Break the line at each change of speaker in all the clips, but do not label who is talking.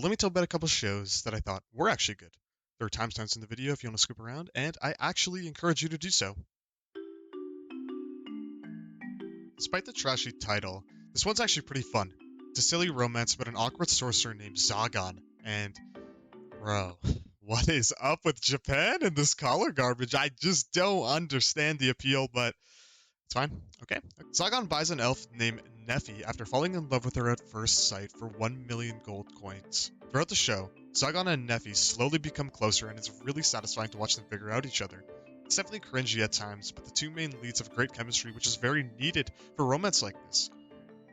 let me tell about a couple shows that I thought were actually good. There are timestamps in the video if you want to scoop around, and I actually encourage you to do so. Despite the trashy title, this one's actually pretty fun. It's a silly romance about an awkward sorcerer named Zagon, and bro, what is up with Japan and this collar garbage? I just don't understand the appeal, but it's fine. Okay. Zagon buys an elf named Nephi after falling in love with her at first sight for 1 million gold coins. Throughout the show, Zagon and Nephi slowly become closer, and it's really satisfying to watch them figure out each other. It's definitely cringy at times, but the two main leads have great chemistry, which is very needed for romance like this.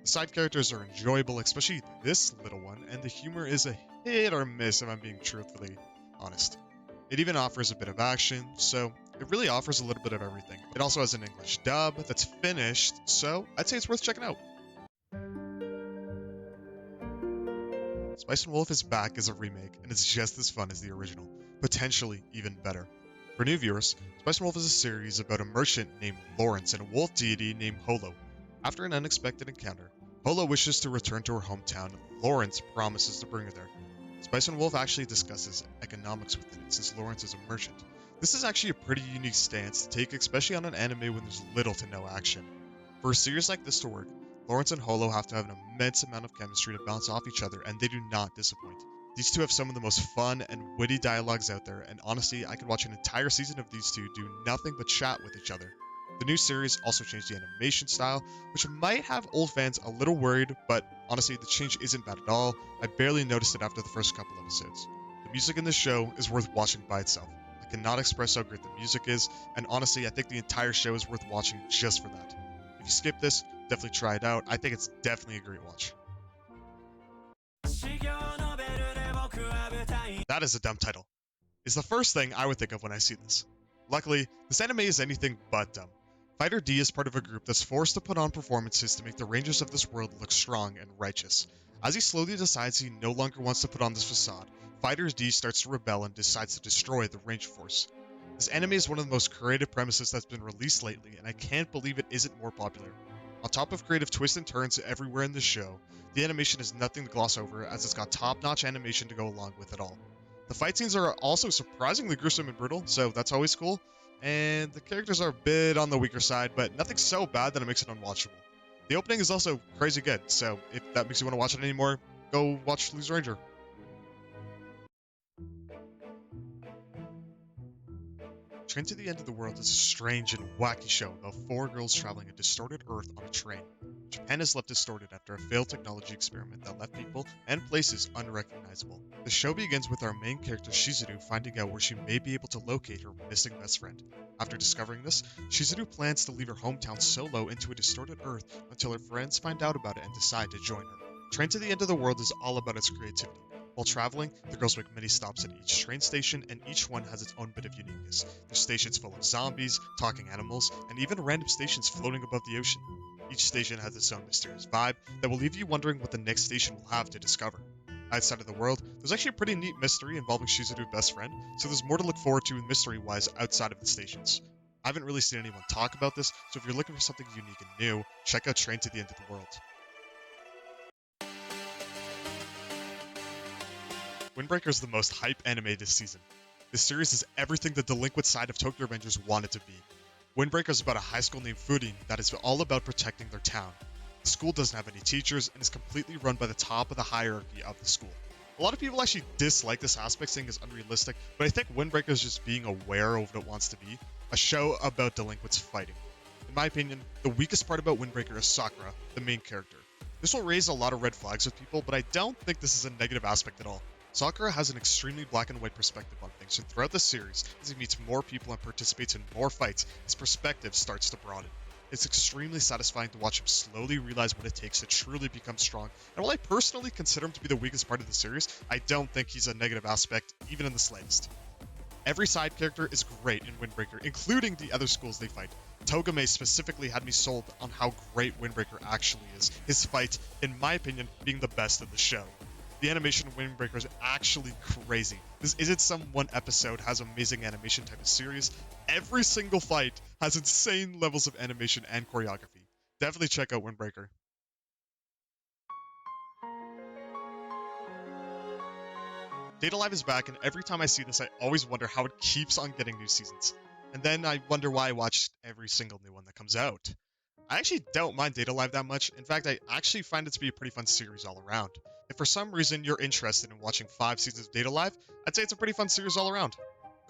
The side characters are enjoyable, especially this little one, and the humor is a hit or miss if I'm being truthfully honest. It even offers a bit of action, so it really offers a little bit of everything. It also has an English dub that's finished, so I'd say it's worth checking out. Spice and Wolf is back as a remake, and it's just as fun as the original, potentially even better. For new viewers, Spice and Wolf is a series about a merchant named Lawrence and a wolf deity named Holo. After an unexpected encounter, Holo wishes to return to her hometown, and Lawrence promises to bring her there. Spice and Wolf actually discusses economics within it, since Lawrence is a merchant. This is actually a pretty unique stance to take, especially on an anime when there's little to no action. For a series like this to work, Lawrence and Holo have to have an immense amount of chemistry to bounce off each other, and they do not disappoint. These two have some of the most fun and witty dialogues out there, and honestly, I could watch an entire season of these two do nothing but chat with each other. The new series also changed the animation style, which might have old fans a little worried, but honestly, the change isn't bad at all. I barely noticed it after the first couple episodes. The music in this show is worth watching by itself. I cannot express how great the music is, and honestly, I think the entire show is worth watching just for that. If you skip this, definitely try it out. I think it's definitely a great watch. That is a dumb title. Is the first thing I would think of when I see this. Luckily, this anime is anything but dumb. Fighter D is part of a group that's forced to put on performances to make the rangers of this world look strong and righteous. As he slowly decides he no longer wants to put on this facade, Fighter D starts to rebel and decides to destroy the Ranger Force. This anime is one of the most creative premises that's been released lately, and I can't believe it isn't more popular. On top of creative twists and turns everywhere in the show, the animation is nothing to gloss over, as it's got top-notch animation to go along with it all. The fight scenes are also surprisingly gruesome and brutal, so that's always cool. And the characters are a bit on the weaker side, but nothing so bad that it makes it unwatchable. The opening is also crazy good, so if that makes you want to watch it anymore, go watch Loser Ranger. Train to the End of the World is a strange and wacky show about four girls traveling a distorted Earth on a train. Japan is left distorted after a failed technology experiment that left people and places unrecognizable. The show begins with our main character Shizuru finding out where she may be able to locate her missing best friend. After discovering this, Shizuru plans to leave her hometown solo into a distorted Earth until her friends find out about it and decide to join her. Train to the End of the World is all about its creativity. While traveling, the girls make many stops at each train station, and each one has its own bit of uniqueness. There's stations full of zombies, talking animals, and even random stations floating above the ocean. Each station has its own mysterious vibe that will leave you wondering what the next station will have to discover. Outside of the world, there's actually a pretty neat mystery involving Shizuru's best friend, so there's more to look forward to mystery-wise outside of the stations. I haven't really seen anyone talk about this, so if you're looking for something unique and new, check out Train to the End of the World. Windbreaker is the most hype anime this season. This series is everything the delinquent side of Tokyo Revengers wanted to be. Windbreaker is about a high school named Furin that is all about protecting their town. The school doesn't have any teachers and is completely run by the top of the hierarchy of the school. A lot of people actually dislike this aspect, saying it's unrealistic, but I think Windbreaker is just being aware of what it wants to be, a show about delinquents fighting. In my opinion, the weakest part about Windbreaker is Sakura, the main character. This will raise a lot of red flags with people, but I don't think this is a negative aspect at all. Sakura has an extremely black and white perspective on things, and throughout the series, as he meets more people and participates in more fights, his perspective starts to broaden. It's extremely satisfying to watch him slowly realize what it takes to truly become strong, and while I personally consider him to be the weakest part of the series, I don't think he's a negative aspect, even in the slightest. Every side character is great in Windbreaker, including the other schools they fight. Togame specifically had me sold on how great Windbreaker actually is, his fight, in my opinion, being the best of the show. The animation in Windbreaker is actually crazy. This isn't some one episode has amazing animation type of series. Every single fight has insane levels of animation and choreography. Definitely check out Windbreaker. Data Live is back, and every time I see this, I always wonder how it keeps on getting new seasons. And then I wonder why I watch every single new one that comes out. I actually don't mind Data Live that much. In fact, I actually find it to be a pretty fun series all around. If for some reason you're interested in watching 5 seasons of Data Live, I'd say it's a pretty fun series all around.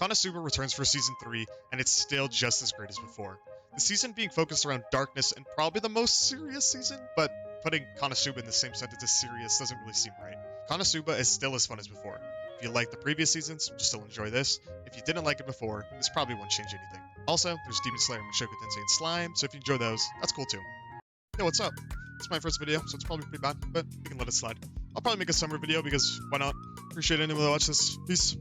Konosuba returns for season 3, and it's still just as great as before. The season being focused around darkness and probably the most serious season, but putting Konosuba in the same sentence as serious doesn't really seem right. Konosuba is still as fun as before. If you liked the previous seasons, you'll still enjoy this. If you didn't like it before, this probably won't change anything. Also, there's Demon Slayer, Mushoku Tensei, and Slime, so if you enjoy those, that's cool too. Yo, what's up? It's my first video, so it's probably pretty bad, but we can let it slide. I'll probably make a summer video because why not? Appreciate anyone that watched this. Peace.